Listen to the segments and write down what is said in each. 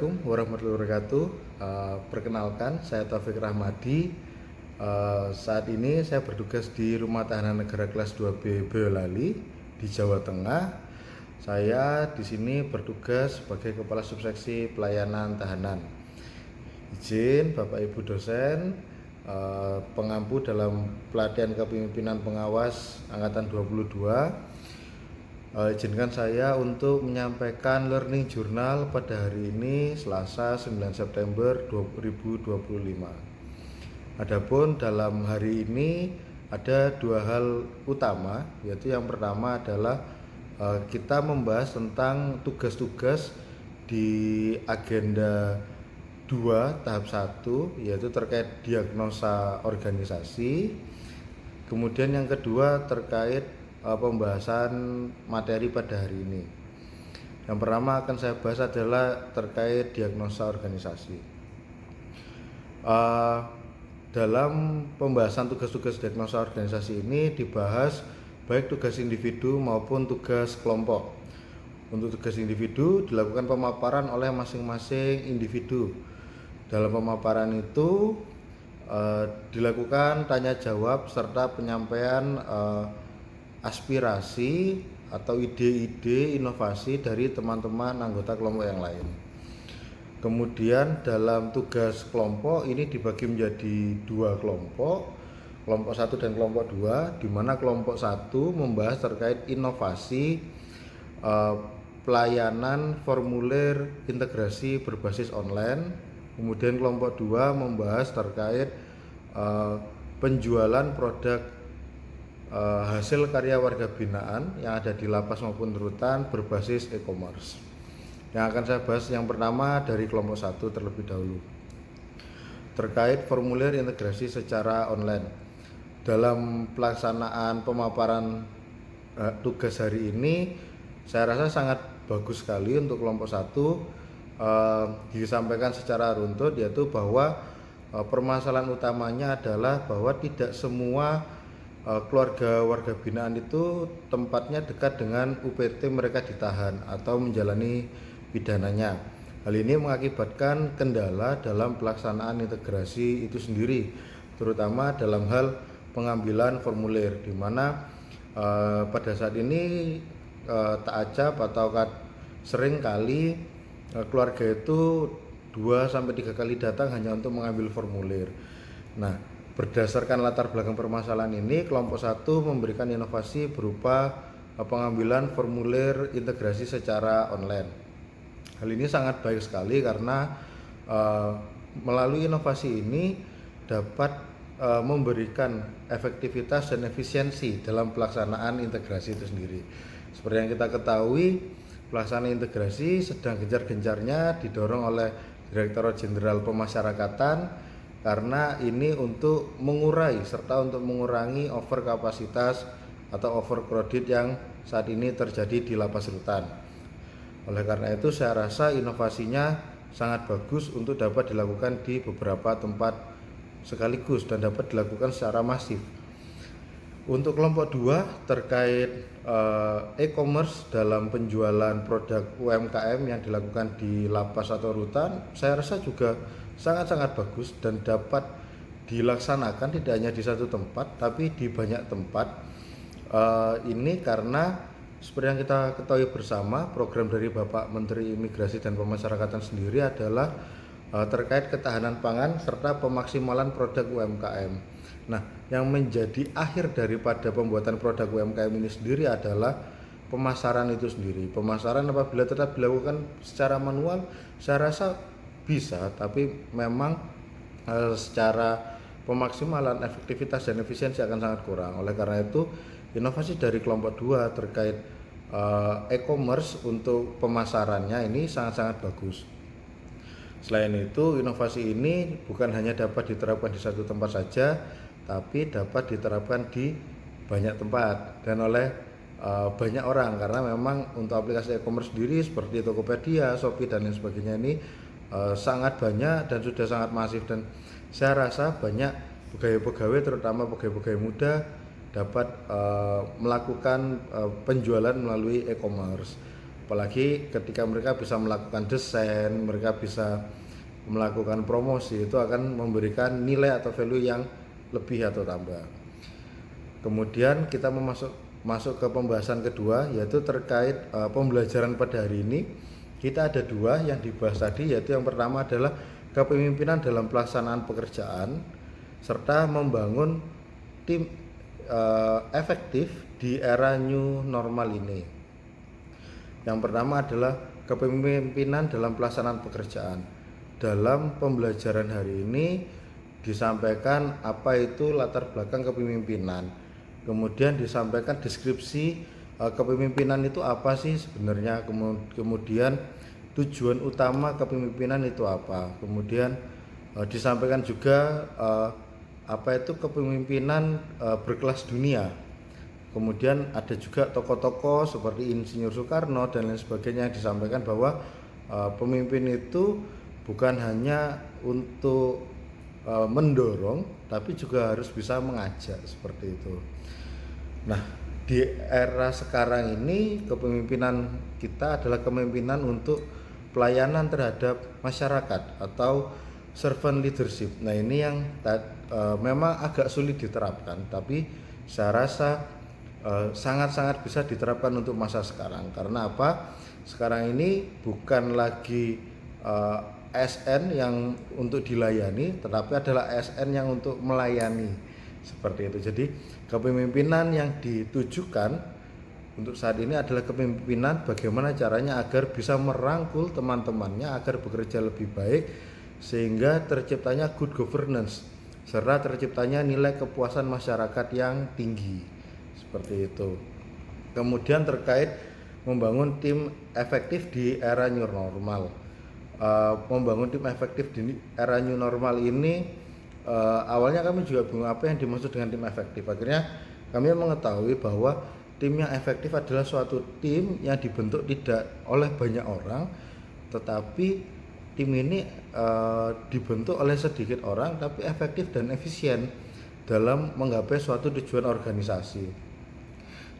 Assalamualaikum warahmatullahi wabarakatuh. Perkenalkan, saya Taufik Rahmadi. Saat ini saya bertugas di Rumah Tahanan Negara Kelas 2B Boyolali di Jawa Tengah. Saya di sini bertugas sebagai Kepala Subseksi Pelayanan Tahanan. Izin Bapak Ibu dosen, pengampu dalam pelatihan kepemimpinan pengawas angkatan 22. Izinkan saya untuk menyampaikan learning journal pada hari ini Selasa 9 September 2025. Adapun dalam hari ini ada dua hal utama, yaitu yang pertama adalah kita membahas tentang tugas-tugas di agenda 2 tahap 1, yaitu terkait diagnosa organisasi. Kemudian yang kedua terkait pembahasan materi pada hari ini. Yang pertama akan saya bahas adalah terkait diagnosa organisasi. Dalam pembahasan tugas-tugas diagnosa organisasi ini dibahas baik tugas individu maupun tugas kelompok. Untuk tugas individu dilakukan pemaparan oleh masing-masing individu. Dalam pemaparan itu dilakukan tanya jawab serta penyampaian aspirasi atau ide-ide inovasi dari teman-teman anggota kelompok yang lain. Kemudian dalam tugas kelompok ini dibagi menjadi dua kelompok 1 dan kelompok 2, di mana kelompok 1 membahas terkait inovasi pelayanan formulir integrasi berbasis online. Kemudian kelompok 2 membahas terkait penjualan produk hasil karya warga binaan yang ada di lapas maupun rutan berbasis e-commerce. Yang akan saya bahas yang pertama dari kelompok 1 terlebih dahulu, terkait formulir integrasi secara online. Dalam pelaksanaan pemaparan tugas hari ini saya rasa sangat bagus sekali untuk kelompok 1 disampaikan secara runtut, yaitu bahwa permasalahan utamanya adalah bahwa tidak semua keluarga warga binaan itu tempatnya dekat dengan UPT mereka ditahan atau menjalani pidananya. Hal ini mengakibatkan kendala dalam pelaksanaan integrasi itu sendiri, terutama dalam hal pengambilan formulir, di mana pada saat ini tak acap atau sering kali keluarga itu 2-3 kali datang hanya untuk mengambil formulir. Nah, berdasarkan latar belakang permasalahan ini, kelompok 1 memberikan inovasi berupa pengambilan formulir integrasi secara online. Hal ini sangat baik sekali karena melalui inovasi ini dapat memberikan efektivitas dan efisiensi dalam pelaksanaan integrasi itu sendiri. Seperti yang kita ketahui, pelaksanaan integrasi sedang gencar-gencarnya didorong oleh Direktorat Jenderal Pemasyarakatan, karena ini untuk mengurai serta untuk mengurangi overkapasitas atau overcrowded yang saat ini terjadi di lapas rutan. Oleh karena itu saya rasa inovasinya sangat bagus untuk dapat dilakukan di beberapa tempat sekaligus dan dapat dilakukan secara masif. Untuk kelompok 2 terkait e-commerce dalam penjualan produk UMKM yang dilakukan di lapas atau rutan, saya rasa juga sangat-sangat bagus dan dapat dilaksanakan tidak hanya di satu tempat tapi di banyak tempat. Ini karena seperti yang kita ketahui bersama, program dari Bapak Menteri Imigrasi dan Pemasyarakatan sendiri adalah terkait ketahanan pangan serta pemaksimalan produk UMKM. Nah, yang menjadi akhir daripada pembuatan produk UMKM ini sendiri adalah pemasaran itu sendiri. Pemasaran apabila tetap dilakukan secara manual, saya rasa bisa, tapi memang secara pemaksimalan efektivitas dan efisiensi akan sangat kurang. Oleh karena itu, inovasi dari kelompok 2 terkait e-commerce untuk pemasarannya ini sangat-sangat bagus. Selain itu, inovasi ini bukan hanya dapat diterapkan di satu tempat saja, tapi dapat diterapkan di banyak tempat dan oleh banyak orang, karena memang untuk aplikasi e-commerce sendiri seperti Tokopedia, Shopee dan lain sebagainya ini sangat banyak dan sudah sangat masif, dan saya rasa banyak pegawai-pegawai, terutama pegawai-pegawai muda, dapat melakukan penjualan melalui e-commerce. Apalagi ketika mereka bisa melakukan desain, mereka bisa melakukan promosi, itu akan memberikan nilai atau value yang lebih atau tambah. Kemudian kita masuk ke pembahasan kedua, yaitu terkait pembelajaran pada hari ini. Kita ada dua yang dibahas tadi, yaitu yang pertama adalah kepemimpinan dalam pelaksanaan pekerjaan serta membangun tim efektif di era new normal ini. Yang pertama adalah kepemimpinan dalam pelaksanaan pekerjaan. Dalam pembelajaran hari ini disampaikan apa itu latar belakang kepemimpinan. Kemudian disampaikan deskripsi kepemimpinan itu apa sih sebenarnya, kemudian tujuan utama kepemimpinan itu apa. Kemudian disampaikan juga apa itu kepemimpinan berkelas dunia. Kemudian ada juga tokoh-tokoh seperti Insinyur Soekarno dan lain sebagainya, disampaikan bahwa pemimpin itu bukan hanya untuk mendorong, tapi juga harus bisa mengajak, seperti itu. Nah, di era sekarang ini kepemimpinan kita adalah kepemimpinan untuk pelayanan terhadap masyarakat atau servant leadership. Nah, ini yang memang agak sulit diterapkan, tapi saya rasa sangat-sangat bisa diterapkan untuk masa sekarang. Karena apa? Sekarang ini bukan lagi ASN yang untuk dilayani, tetapi adalah ASN yang untuk melayani, seperti itu. Jadi kepemimpinan yang ditujukan untuk saat ini adalah kepemimpinan bagaimana caranya agar bisa merangkul teman-temannya agar bekerja lebih baik, sehingga terciptanya good governance serta terciptanya nilai kepuasan masyarakat yang tinggi, seperti itu. Kemudian terkait membangun tim efektif di era new normal. Membangun tim efektif di era new normal ini awalnya kami juga bingung apa yang dimaksud dengan tim efektif. Akhirnya kami mengetahui bahwa tim yang efektif adalah suatu tim yang dibentuk tidak oleh banyak orang, tetapi tim ini dibentuk oleh sedikit orang tapi efektif dan efisien dalam menggapai suatu tujuan organisasi.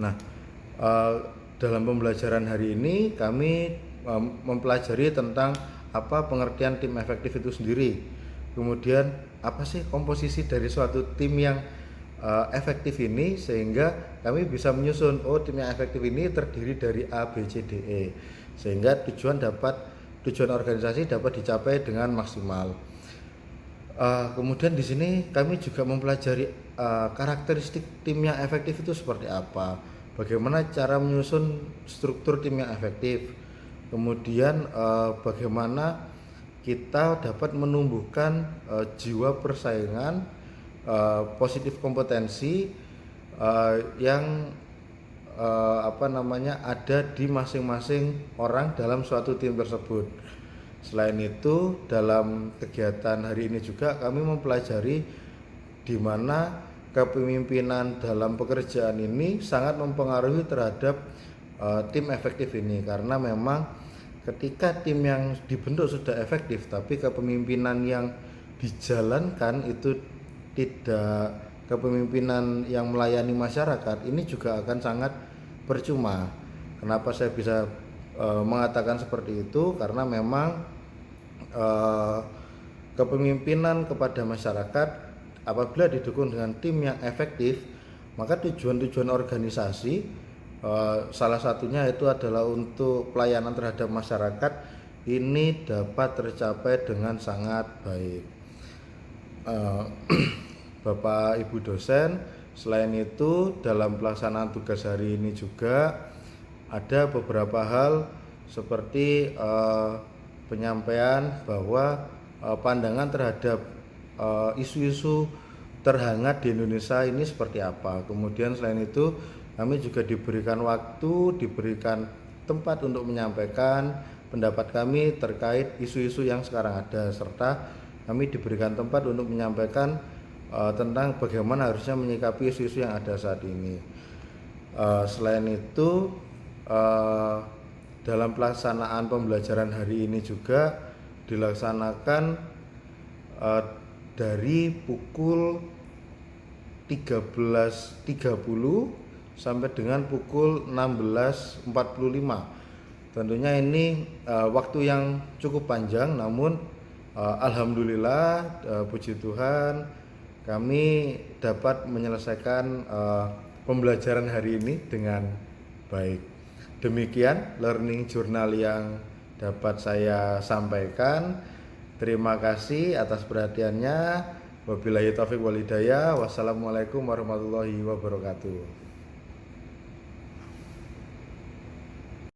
Nah, dalam pembelajaran hari ini kami mempelajari tentang apa pengertian tim efektif itu sendiri. Kemudian apa sih komposisi dari suatu tim yang efektif ini, sehingga kami bisa menyusun, oh tim yang efektif ini terdiri dari A, B, C, D, E, sehingga tujuan organisasi dapat dicapai dengan maksimal. Kemudian di sini kami juga mempelajari karakteristik tim yang efektif itu seperti apa, bagaimana cara menyusun struktur tim yang efektif, kemudian bagaimana kita dapat menumbuhkan jiwa persaingan, positif kompetensi yang ada di masing-masing orang dalam suatu tim tersebut. Selain itu, dalam kegiatan hari ini juga kami mempelajari di mana kepemimpinan dalam pekerjaan ini sangat mempengaruhi terhadap tim efektif ini, karena memang ketika tim yang dibentuk sudah efektif tapi kepemimpinan yang dijalankan itu tidak kepemimpinan yang melayani masyarakat, ini juga akan sangat percuma. Kenapa saya bisa mengatakan seperti itu? Karena memang kepemimpinan kepada masyarakat apabila didukung dengan tim yang efektif, maka tujuan-tujuan organisasi salah satunya itu adalah untuk pelayanan terhadap masyarakat ini dapat tercapai dengan sangat baik. Bapak Ibu dosen, selain itu dalam pelaksanaan tugas hari ini juga ada beberapa hal seperti penyampaian bahwa pandangan terhadap isu-isu terhangat di Indonesia ini seperti apa. Kemudian selain itu kami juga diberikan waktu, diberikan tempat untuk menyampaikan pendapat kami terkait isu-isu yang sekarang ada, serta kami diberikan tempat untuk menyampaikan tentang bagaimana harusnya menyikapi isu-isu yang ada saat ini. Selain itu dalam pelaksanaan pembelajaran hari ini juga dilaksanakan dari pukul 13.30 sampai dengan pukul 16.45. Tentunya ini waktu yang cukup panjang, namun alhamdulillah, puji Tuhan, kami dapat menyelesaikan pembelajaran hari ini dengan baik. Demikian learning journal yang dapat saya sampaikan. Terima kasih atas perhatiannya. Wabillahi taufiq wal hidayah. Wassalamualaikum warahmatullahi wabarakatuh.